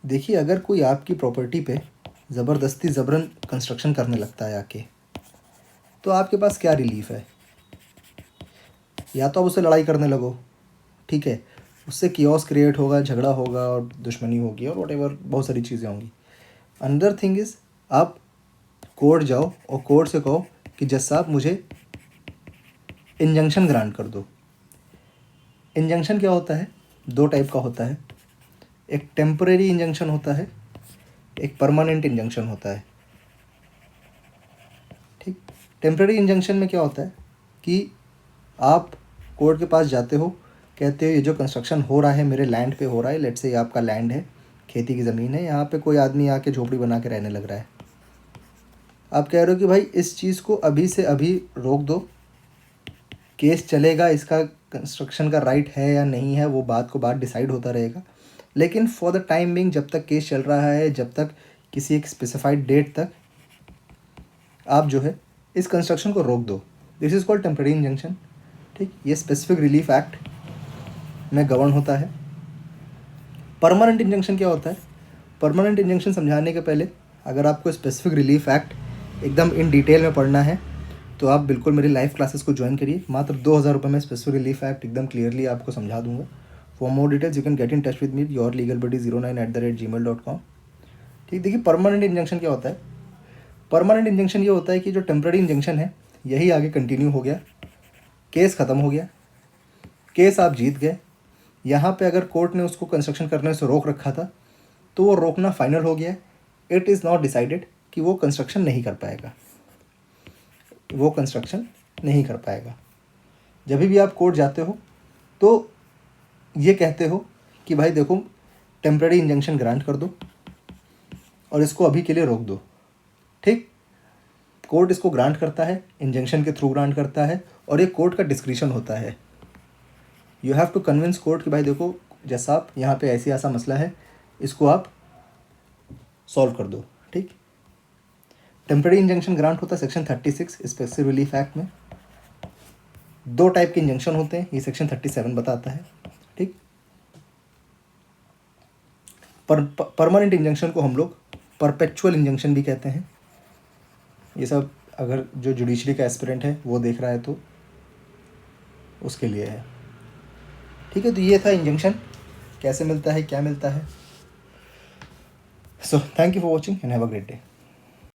देखिए, अगर कोई आपकी प्रॉपर्टी पे ज़बरदस्ती ज़बरन कंस्ट्रक्शन करने लगता है आके, तो आपके पास क्या रिलीफ़ है? या तो आप उससे लड़ाई करने लगो, ठीक है? उससे किओस क्रिएट होगा, झगड़ा होगा और दुश्मनी होगी और व्हाटएवर बहुत सारी चीज़ें होंगी। अनदर थिंग इज़, आप कोर्ट जाओ और कोर्ट से कहो कि जज साहब मुझे इंजंक्शन ग्रांट कर दो। इंजंक्शन क्या होता है? 2 टाइप का होता है। एक टेम्परेरी इंजंक्शन होता है, एक परमानेंट इंजंक्शन होता है। ठीक? टेम्परेरी इंजंक्शन में क्या होता है कि आप कोर्ट के पास जाते हो, कहते हो ये जो कंस्ट्रक्शन हो रहा है मेरे लैंड पे हो रहा है, लेट्स से ये आपका लैंड है, खेती की ज़मीन है, यहाँ पे कोई आदमी आके झोपड़ी बना के रहने लग रहा है। आप कह रहे हो कि भाई इस चीज़ को अभी से अभी रोक दो, केस चलेगा, इसका कंस्ट्रक्शन का राइट है या नहीं है वो बात को बाद डिसाइड होता रहेगा, लेकिन फॉर द टाइम बिंग जब तक केस चल रहा है, जब तक किसी एक स्पेसिफाइड डेट तक आप जो है इस कंस्ट्रक्शन को रोक दो। This is called temporary injunction. ठीक, ये स्पेसिफिक रिलीफ एक्ट में गवर्न होता है। परमानेंट इंजंक्शन क्या होता है? परमानेंट इंजंक्शन समझाने के पहले अगर आपको स्पेसिफिक रिलीफ एक्ट एकदम इन डिटेल में पढ़ना है तो आप बिल्कुल मेरी लाइव क्लासेस को ज्वाइन करिए। मात्र 2,000 रुपये में स्पेसिफिक रिलीफ एक्ट एकदम क्लियरली आपको समझा दूंगा। For more details you can get in touch with me, yourlegalbuddy09@gmail.com। ठीक, देखिए परमानेंट इंजंक्शन क्या होता है? परमानेंट इंजंक्शन ये होता है कि जो टेम्पररी इंजंक्शन है यही आगे कंटिन्यू हो गया, केस ख़त्म हो गया, केस आप जीत गए। यहाँ पे अगर कोर्ट ने उसको कंस्ट्रक्शन करने से रोक रखा था तो वो रोकना फाइनल हो गया। इट इज़ नॉट डिसाइडेड कि वो कंस्ट्रक्शन नहीं कर पाएगा, वो कंस्ट्रक्शन नहीं कर पाएगा। जब भी आप कोर्ट जाते हो तो ये कहते हो कि भाई देखो टेम्पररी इंजंक्शन ग्रांट कर दो और इसको अभी के लिए रोक दो। ठीक, कोर्ट इसको ग्रांट करता है, इंजंक्शन के थ्रू ग्रांट करता है और ये कोर्ट का डिस्क्रिशन होता है। You have to convince court कि भाई देखो जैसा आप यहाँ पे ऐसी ऐसा मसला है, इसको आप सॉल्व कर दो। ठीक, टेम्पररी इंजंक्शन ग्रांट होता है सेक्शन 36 स्पेसिफिक रिलीफ एक्ट में। 2 टाइप के इंजंक्शन होते हैं, ये सेक्शन 37 बताता है। ठीक, परमानेंट इंजंक्शन को हम लोग परपेचुअल इंजंक्शन भी कहते हैं। ये सब अगर जो जुडिशरी का एस्पिरेंट है वो देख रहा है तो उसके लिए है। ठीक है, तो ये था इंजंक्शन कैसे मिलता है, क्या मिलता है। So thank you for watching and have a great day.